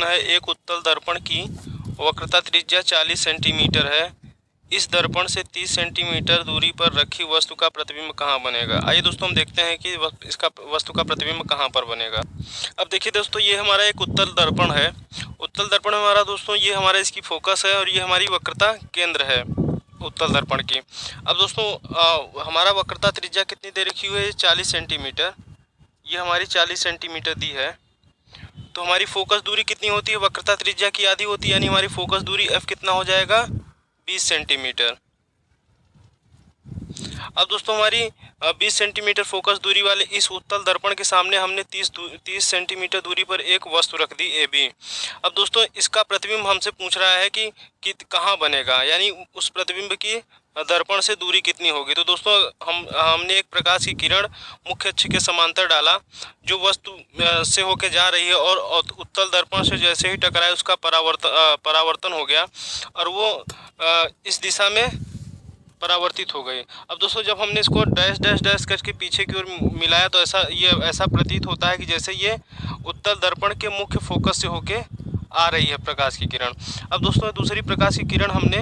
है एक उत्तल दर्पण की वक्रता त्रिज्या 40 सेंटीमीटर है। इस दर्पण से 30 सेंटीमीटर दूरी पर रखी वस्तु का प्रतिबिंब कहाँ बनेगा। आइए दोस्तों हम देखते हैं कि इसका वस्तु का प्रतिबिंब कहाँ पर बनेगा। अब देखिए दोस्तों, ये हमारा एक उत्तल दर्पण है। उत्तल दर्पण में हमारा दोस्तों ये हमारा इसकी फोकस है और ये हमारी वक्रता केंद्र है उत्तल दर्पण की। अब दोस्तों हमारा वक्रता त्रिज्या कितनी दे रखी हुई है, 40 सेंटीमीटर। ये हमारी 40 सेंटीमीटर दी है। तो हमारी फोकस दूरी कितनी होती है, वक्रता त्रिज्या की आधी होती है, यानी हमारी फोकस दूरी f कितना हो जाएगा, 20 सेंटीमीटर। अब दोस्तों हमारी 20 सेंटीमीटर फोकस दूरी वाले इस उत्तल दर्पण के सामने हमने 30 सेंटीमीटर दूरी पर एक वस्तु रख दी AB। अब दोस्तों इसका प्रतिबिंब हमसे पूछ रहा है कि कहाँ बनेगा, यानी उस प्रतिबिंब की दर्पण से दूरी कितनी होगी। तो दोस्तों हमने एक प्रकाश की किरण मुख्य अक्ष के समांतर डाला जो वस्तु से होके जा रही है और उत्तल दर्पण से जैसे ही टकराए उसका परावर्तन हो गया और वो इस दिशा में परावर्तित हो गई। अब दोस्तों जब हमने इसको डैश डैश डैश करके पीछे की ओर मिलाया तो ऐसा प्रतीत होता है कि जैसे ये उत्तल दर्पण के मुख्य फोकस से होके आ रही है प्रकाश की किरण। अब दोस्तों दूसरी प्रकाश की किरण हमने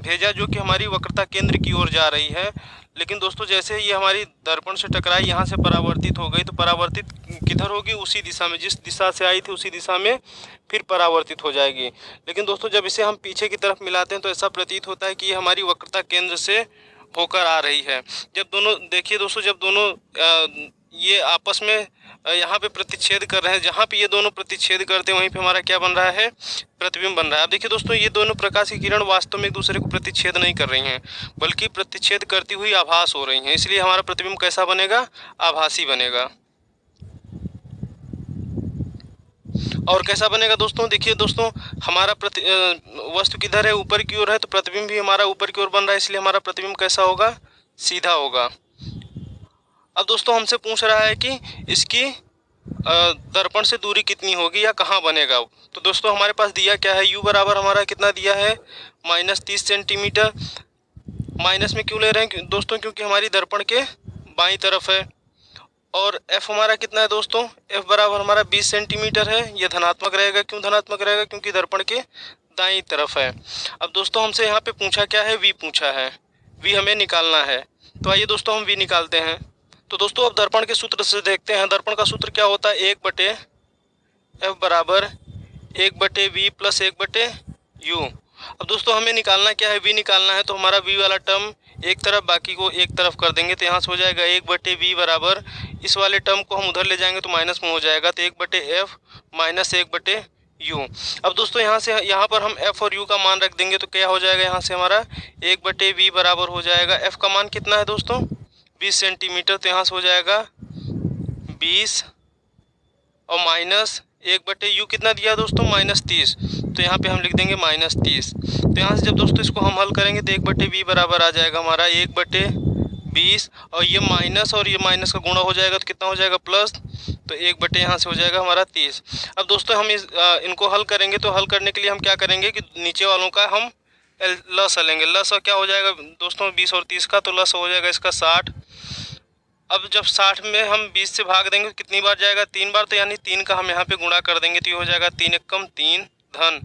भेजा जो कि हमारी वक्रता केंद्र की ओर जा रही है, लेकिन दोस्तों जैसे ये हमारी दर्पण से टकराई यहाँ से परावर्तित हो गई तो परावर्तित किधर होगी, उसी दिशा में, जिस दिशा से आई थी उसी दिशा में फिर परावर्तित हो जाएगी। लेकिन दोस्तों जब इसे हम पीछे की तरफ मिलाते हैं तो ऐसा प्रतीत होता है कि ये हमारी वक्रता केंद्र से होकर आ रही है। जब दोनों देखिए दोस्तों, जब दोनों ये आपस में यहाँ पे प्रतिच्छेद कर रहे हैं, जहाँ पे ये दोनों प्रतिच्छेद करते हैं वहीं पे हमारा क्या बन रहा है, प्रतिबिंब बन रहा है। अब देखिए दोस्तों ये दोनों प्रकाश की किरण वास्तव में एक दूसरे को प्रतिच्छेद नहीं कर रही हैं बल्कि प्रतिच्छेद करती हुई आभास हो रही हैं, इसलिए हमारा प्रतिबिंब कैसा बनेगा, आभासी बनेगा। और कैसा बनेगा दोस्तों, देखिए दोस्तों हमारा वस्तु किधर है, ऊपर की ओर है, तो प्रतिबिंब भी हमारा ऊपर की ओर बन रहा है, इसलिए हमारा प्रतिबिंब कैसा होगा, सीधा होगा। अब दोस्तों हमसे पूछ रहा है कि इसकी दर्पण से दूरी कितनी होगी या कहाँ बनेगा। तो दोस्तों हमारे पास दिया क्या है, u बराबर हमारा कितना दिया है, -30 सेंटीमीटर। माइनस में क्यों ले रहे हैं दोस्तों, क्योंकि हमारी दर्पण के बाईं तरफ है। और f हमारा कितना है दोस्तों, f बराबर हमारा 20 सेंटीमीटर है। यह धनात्मक रहेगा, क्यों धनात्मक रहेगा, क्योंकि दर्पण के दाईं तरफ है। अब दोस्तों हमसे यहाँ पे पूछा क्या है, v पूछा है, v हमें निकालना है। तो आइए दोस्तों हम v निकालते हैं। तो दोस्तों अब दर्पण के सूत्र से देखते हैं। दर्पण का सूत्र क्या होता है, 1/f बराबर 1/v प्लस 1/u। अब दोस्तों हमें निकालना क्या है, v निकालना है, तो हमारा v वाला टर्म एक तरफ बाकी को एक तरफ कर देंगे, तो यहाँ से हो जाएगा 1/v बराबर, इस वाले टर्म को हम उधर ले जाएंगे तो माइनस में हो जाएगा, तो 1/f माइनस 1/u। अब दोस्तों यहाँ पर हम f और u का मान रख देंगे तो क्या हो जाएगा, यहाँ से हमारा 1/v बराबर हो जाएगा, f का मान कितना है दोस्तों, 20 सेंटीमीटर, तो यहाँ से हो जाएगा 20 और माइनस 1/u कितना दिया दोस्तों, -30, तो यहाँ पे हम लिख देंगे -30। तो यहाँ से जब दोस्तों इसको हम हल करेंगे तो 1/v बराबर आ जाएगा हमारा 1/20 और ये माइनस का गुणा हो जाएगा तो कितना हो जाएगा, प्लस, तो 1/ यहाँ से हो जाएगा हमारा 30। अब दोस्तों हम इनको हल करेंगे तो हल करने के लिए हम क्या करेंगे कि नीचे वालों का हम लस लेंगे। लस क्या हो जाएगा दोस्तों 20 और 30 का, तो लस हो जाएगा इसका 60। अब जब 60 में हम 20 से भाग देंगे तो कितनी बार जाएगा, 3 बार, तो यानी 3 का हम यहाँ पे गुणा कर देंगे तो ये हो जाएगा 3 एकम 3 धन।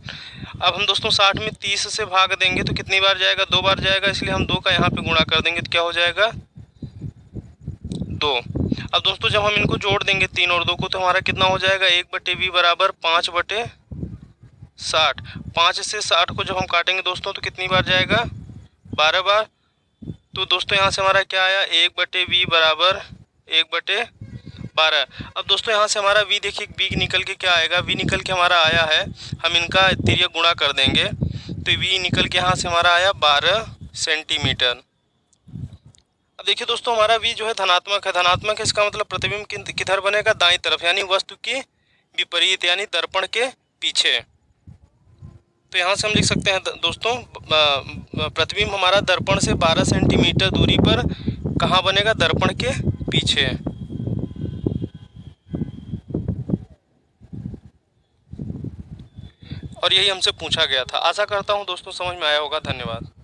अब हम दोस्तों 60 में 30 से भाग देंगे तो कितनी बार जाएगा, 2 बार जाएगा, इसलिए हम 2 का यहाँ पे गुणा कर देंगे तो क्या हो जाएगा, 2। अब दोस्तों जब हम इनको जोड़ देंगे 3 और 2 को तो हमारा कितना हो जाएगा, 1/v बराबर 5/60। 5 से 60 को जब हम काटेंगे दोस्तों तो कितनी बार जाएगा, 12 बार। तो दोस्तों यहाँ से हमारा क्या आया, 1/v बराबर 1/12। अब दोस्तों यहाँ से हमारा v देखिए, v निकल के क्या आएगा, v निकल के हमारा आया है, हम इनका तिर्यक गुणा कर देंगे तो v निकल के यहाँ से हमारा आया 12 सेंटीमीटर। अब देखिए दोस्तों हमारा v जो है धनात्मक है, धनात्मक है, इसका मतलब प्रतिबिंब किधर बनेगा, दाईं तरफ, यानी वस्तु की विपरीत, यानी दर्पण के पीछे। तो यहाँ से हम लिख सकते हैं दोस्तों प्रतिबिंब हमारा दर्पण से 12 सेंटीमीटर दूरी पर कहाँ बनेगा, दर्पण के पीछे। और यही हमसे पूछा गया था। आशा करता हूँ दोस्तों समझ में आया होगा। धन्यवाद।